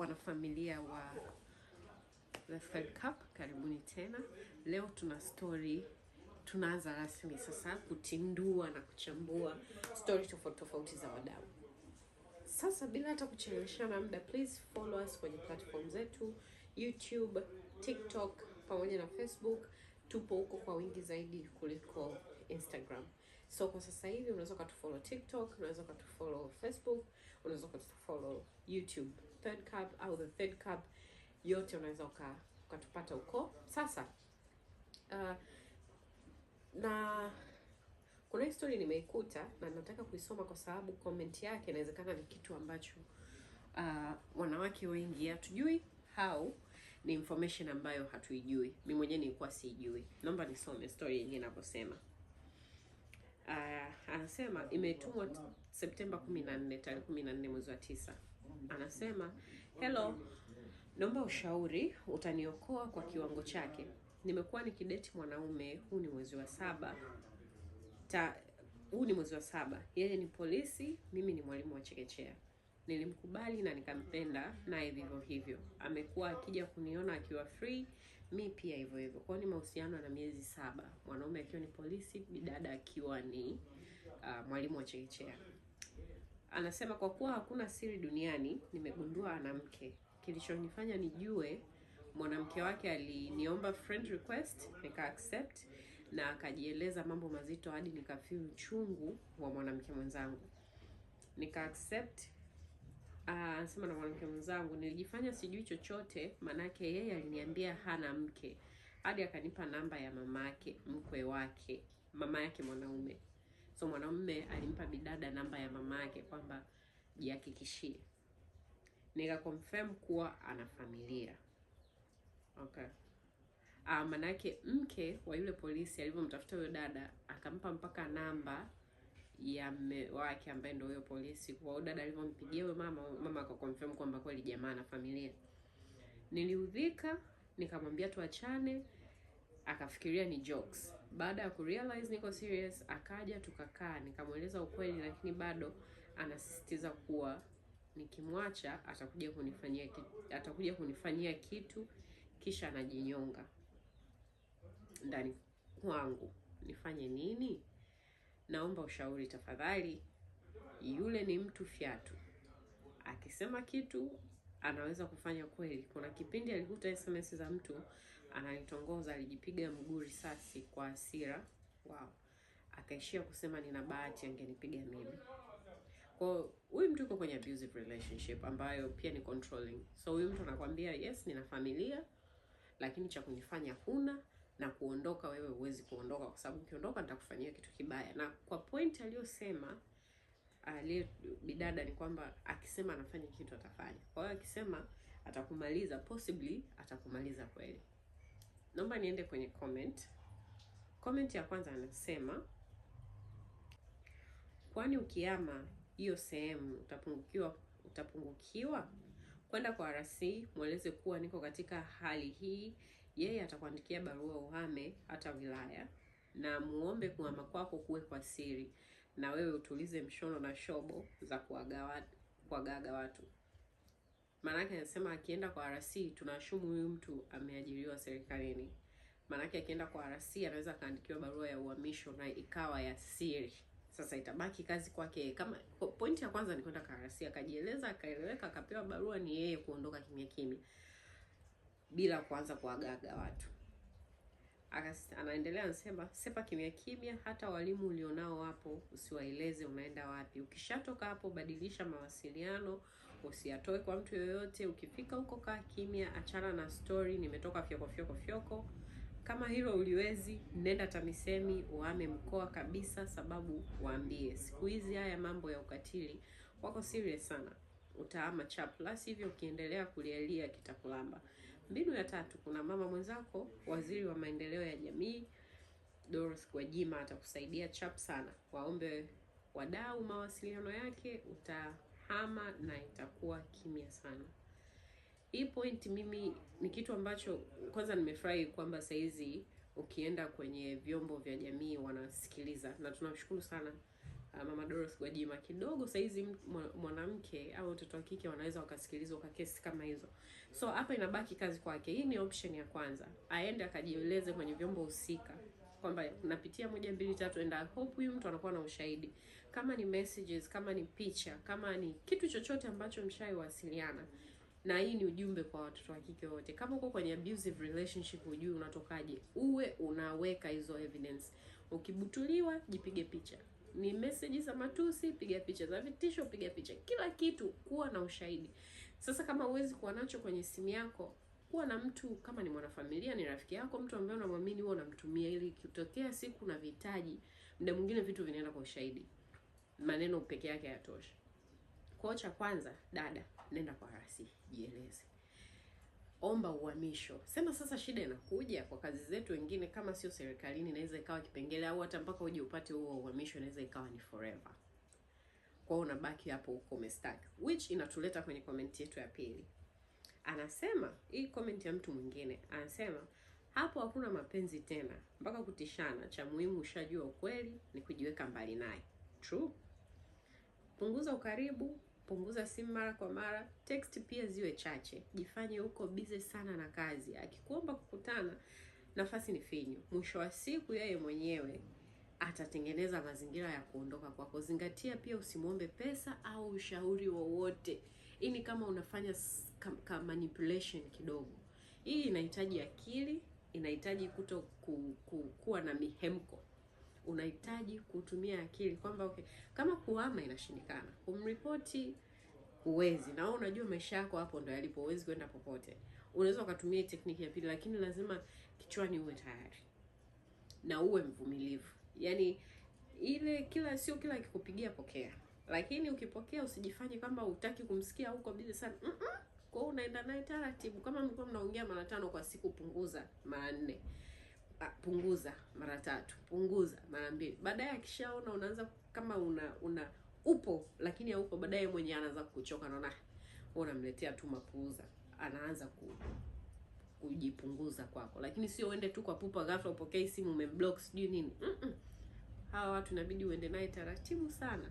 wanafamilia wa The Third Cup, karibuni tena. Leo tuna story, tunaanza rasmi sasa kutindua na kuchambua story tofauti za wadau. Sasa bila hata kucheleweshana muda, please follow us kwenye platform zetu YouTube, TikTok pamoja na Facebook. Tupo huko kwa wingi zaidi kuliko Instagram. So kwa sasa hivi unaweza kutufollow TikTok, unaweza kutufollow Facebook, unaweza kutufollow YouTube Third Cup au The Third Cup, yote unaweza ukatupata huko. Sasa na kuna history nimeikuta na nataka kuisoma kwa sababu comment yake inawezekana ni kitu ambacho wanawake wengi hatujui, how ni information ambayo hatuijui. Mimi mwenyewe nilikuwa sijui. Naomba nisome story yenyewe inavyosema. Anasema imetumwa Septemba 14, tarehe 14 mwezi wa 9. Anasema, hello, naomba ushauri, utaniokoa kwa kiwango chake. Nimekuwa nikidate mwanaume, huu ni mwezi wa 7. Huu ni mwezi wa 7. Yeye ni polisi, mimi ni mwalimu wa chekechea. Nilimkubali na nikampenda, naye vivyo hivyo. Amekuwa akija kuniona akiwa free, mi pia hivyo hivyo. Kwa ni mahusiano na miezi 7. Mwanaume akiwa ni polisi, bidada akiwa ni mwalimu wa chekechea. Anasema kwa kuwa hakuna siri duniani, nimegundua ana mke. Kilichonifanya nijue mwanamke wake aliniomba friend request, nika accept na akajieleza mambo mazito hadi nikafeel uchungu wa mwanamke mwenzangu. Nika accept. Anasema na mwanamke mwenzangu nilijifanya sijui chochote, manake yeye aliniambia hana mke. Hadi akanipa namba ya mamake, mkwe wake, mama yake mwanaume. So mwanaume alimpa bidada namba ya mamake kwamba jihakikishie. Nika confirm kuwa ana familia. Okay. Manake mke wa yule polisi alivyomtafuta yule dada akampa mpaka namba ya mume wake ambaye ndio huyo polisi. Kwa dada alivyompigia yule mama akakonfirm kwamba kweli jamaa na familia. Niliudhika, nikamwambia tuachane, akafikiria ni jokes. Baada ya kurealize niko serious, akaja tukakaa, nikamweleza ukweli, lakini bado anasisitiza kuwa nikimwacha atakuja kunifanyia kitu kisha anajinyonga ndani kwangu. Nifanye nini? Naomba ushauri tafadhali. Yule ni mtu fiatu. Akisema kitu anaweza kufanya kweli. Kuna kipindi alikuta SMS za mtu ananitongoza, alijipiga mguu risasi kwa hasira. Wow. Akaishia kusema nina bahati angenipiga mimi. Kwa huyu mtu yuko kwenye abusive relationship ambayo pia ni controlling. So huyu mtu anakuambia yes, nina familia, lakini cha kunifanya huna, na kuondoka wewe huwezi kuondoka kwa sababu ukiondoka nitakufanyia kitu kibaya. Na kwa point aliyosema bidada ni kwamba akisema anafanya kitu atafanya. Kwa hiyo akisema atakumaliza, possibly atakumaliza kweli. Naomba niende kwenye comment. Comment ya kwanza anasema, kwani ukihama hiyo sehemu utapungukiwa? Kwenda kwa RC mweleze kuwa niko katika hali hii, yeye atakuandikia barua uhame hata wilaya, na muombe kuhama kwako kuwe kwa siri, na wewe utulize mshono na shobo za kuagaga watu. Manake anasema akienda kwa RC tunashumu huyu mtu ameajiriwa serikalini. Manake akienda kwa RC anaweza kaandikiwa barua ya uhamisho na ikawa ya siri. Sasa itabaki kazi kwake. Kama point ya kwanza ni kwenda kwa RC akajieleza, akaeleweka, akapewa barua, ni yeye kuondoka kimya kimya bila kuanza kuagaga watu. Anaendelea anasema, sepa kimya kimya, hata walimu ulionao hapo usiwaeleze unaenda wapi. Ukishatoka hapo badilisha mawasiliano, usiyatoe kwa mtu yoyote. Ukifika huko kaa kimya, achana na story nimetoka fyoko. Kama hilo uliwezi, nenda TAMISEMI uhame mkoa kabisa, sababu waambie siku hizi haya mambo ya ukatili wako serious sana. Utahama plus hivyo ukiendelea kulialia kitakulamba. Mbinu ya 3, kuna mama mwenzako waziri wa maendeleo ya jamii Dorothy Gwajima atakusaidia sana. Waombe wadau mawasiliano yake, utahama na itakuwa kimya sana. Hii point mimi ni kitu ambacho kwanza nimefurahi kwamba saizi ukienda kwenye vyombo vya jamii wanasikiliza, na tunamshukuru sana Mama Dorothy Gwajima, kidogo saizi mwanamke au mtoto wa kike wanaweza wakasikilizwa kwa kesi kama hizo. So hapa inabaki kazi kwake. Hii ni option ya kwanza, aende akajieleze kwenye vyombo husika kwamba napitia 1 2 3, and I hope huyu mtu anakuwa na ushahidi, kama ni messages, kama ni picha, kama ni kitu chochote ambacho mshaiwasiliana. Na hii ni ujumbe kwa watoto wa kike wote, kama uko kwenye abusive relationship hujui unatokaje, uwe unaweka hizo evidence. Ukibutuliwa, jipige picha. Ni messages za matusi, piga picha. Za vitisho, piga picha. Kila kitu, kuwa na ushahidi. Sasa kama huwezi kuwa nacho kwenye simu yako, kuwa na mtu, kama ni mwanafamilia, ni rafiki yako, mtu ambaye unamwamini, wewe unamtumia, ili ikitokea siku na vihitaji, muda mwingine vitu vinaenda kwa ushahidi. Maneno peke yake hayatoshi. Kwa cha kwanza, dada, nenda kwa RC, jieleze. Omba uhamisho. Sema sasa shida inakuja kwa kazi zetu wengine, kama sio serikalini inaweza ikawa kipengele, au hata mpaka uje upate huo uhamisho inaweza ikawa ni forever. Kwa hiyo unabaki hapo huko umestaki. Which inatuleta kwenye comment yetu ya pili. Anasema, hii comment ya mtu mwingine, anasema hapo hakuna mapenzi tena, mpaka kutishana. Cha muhimu ushajua ukweli, ni kujiweka mbali naye. True. Punguza ukaribu, punguza simu mara kwa mara, text pia ziwe chache. Jifanye huko busy sana na kazi. Akikuomba kukutana, nafasi ni finyu. Mwisho wa siku yeye mwenyewe atatengeneza mazingira ya kuondoka kwako. Zingatia pia usimuombe pesa au ushauri wowote. Hii ni kama unafanya manipulation kidogo. Hii inahitaji akili, inahitaji kuwa na mihemko. Unahitaji kutumia akili kwamba okay, kama kuhama inashindikana, kumripoti huwezi, na wewe unajua maisha yako hapo ndo yalipo, huwezi kwenda popote. Unaweza ukatumia tekniki ya pili, lakini lazima kichwani uwe tayari na uwe mvumilivu. Yaani sio kila akikupigia pokea, lakini ukipokea usijifanye kwamba hutaki kumsikia huko busy sana. Kwa hiyo unaenda naye taratibu. Kama mlikuwa mnaongea mara 5 kwa siku, punguza mara 4. Punguza mara 3, punguza mara 2. Baadaye akishaona unaanza kama upo lakini haupo, baadaye mwenyewe anaanza kuchoka, naona unamletea tu mapuuza, anaanza kujipunguza kwako. Lakini sio uende tu kwa pupa ghafla upokee simu umemblock sijui nini. Hawa watu inabidi uende naye taratibu sana.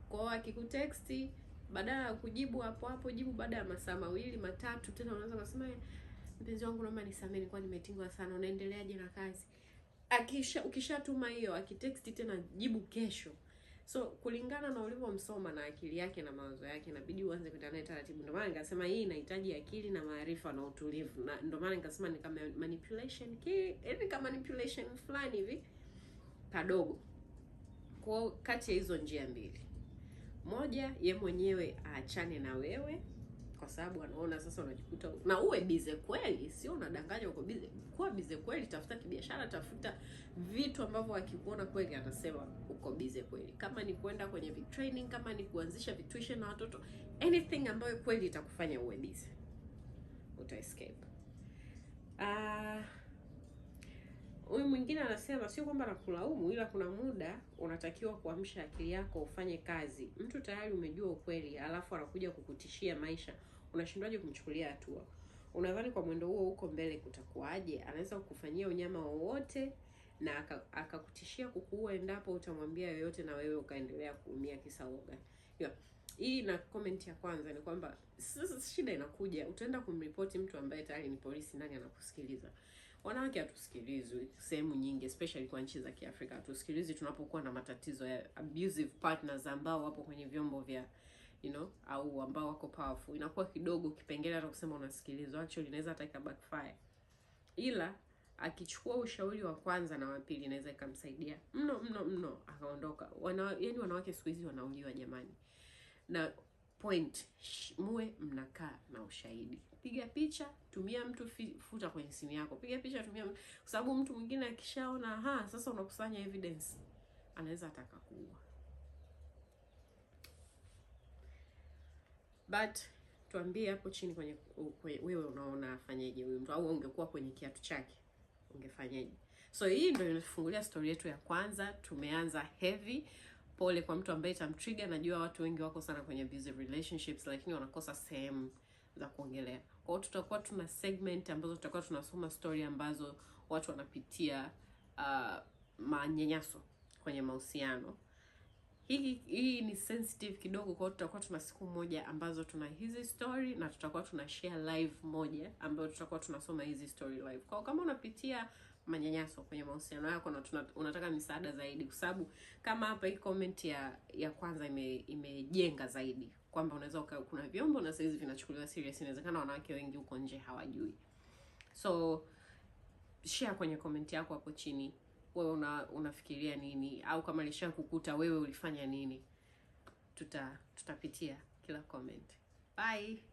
Kwa hiyo akikutexti, badala ya kujibu hapo hapo, jibu baada ya masaa 2 3. Tena unaanza kusema mpenzi wangu naomba nisamee, nilikuwa nimetingwa sana, unaendeleaje na kazi? Ukishatuma hiyo, akitexti tena jibu kesho. So kulingana na ulivyomsoma na akili yake na mawazo yake, inabidi uanze kwenda naye taratibu. Ndio maana nikasema hii inahitaji akili na maarifa na utulivu. Na ndio maana nikasema ni kama manipulation, yaani kama manipulation fulani hivi kadogo. Kwa kati ya hizo njia mbili, moja, ye mwenyewe aachane na wewe, kwa sababu anaona sasa unajikuta na uwe bize kweli, sio unadanganya uko bize. Kuwa bize kweli, tafuta kibiashara, tafuta vitu ambavyo akikuona kweli anasema uko bize kweli. Kama ni kwenda kwenye training, kama ni kuanzisha tuition na watoto, anything ambayo kweli itakufanya uwe bize, uta escape. Huyu mwingine anasema sio kwamba nakulaumu, ila kuna muda unatakiwa kuamsha akili yako ufanye kazi. Mtu tayari umejua ukweli, alafu anakuja kukutishia maisha, unashindwaje kumchukulia hatua? Unadhani kwa mwendo huo huko mbele kutakuwaje? Anaweza kukufanyia unyama wowote na akakutishia kukuua endapo utamwambia yoyote, na wewe ukaendelea kuumia kisa woga. Hii na comment ya kwanza ni kwamba sasa shida inakuja, utaenda kumripoti mtu ambaye tayari ni polisi, nani anakusikiliza? Wanawake hatusikilizwi sehemu nyingi, especially kwa nchi za Kiafrika. Hatusikilizwi tunapokuwa na matatizo ya abusive partners ambao wapo kwenye vyombo vya au ambao wako powerful. Inakuwa kidogo kipengele hata kusema unasikilizwa, actually inaweza hata backfire. Ila akichukua ushauri wa kwanza na wa pili, inaweza ikamsaidia mno akaondoka. Yaani wanawake siku hizi wanauliwa jamani. Na point, muwe mnakaa na ushahidi. Piga picha, tumia mtu, futa kwenye simu yako. Piga picha, tumia mtu, kwa sababu mtu mwingine akishaona sasa unakusanya evidence, anaweza ataka kuua. But tuambie hapo chini kwenye wewe unaona afanyeje huyu mtu, au ungekuwa kwenye kiatu chake ungefanyaje? So hii ndio inafungulia story yetu ya kwanza. Tumeanza heavy. Pole kwa mtu ambaye itamtrigger. Najua watu wengi wako sana kwenye abusive relationships, lakini wanakosa sehemu za kuongelea. Kwa hiyo tutakuwa tuna segment ambazo tutakuwa tunasoma story ambazo watu wanapitia manyanyaso kwenye mahusiano. hii ni sensitive kidogo, kwa tutakuwa tuna siku moja ambazo tuna hizi story na tutakuwa tuna share live moja ambayo tutakuwa tunasoma hizi story live. Kwa kama unapitia manyanyaso kwenye mahusiano yako na unataka misaada zaidi, kwa sababu kama hapa hii comment ya kwanza imejenga zaidi kwamba unaweza kuna vyombo na saizi vinachukuliwa serious. Inawezekana wanawake wengi huko nje hawajui. So share kwenye comment yako hapo chini, wewe unafikiria nini, au kama kukuta wewe ulifanya nini. Tutapitia kila comment. Bye.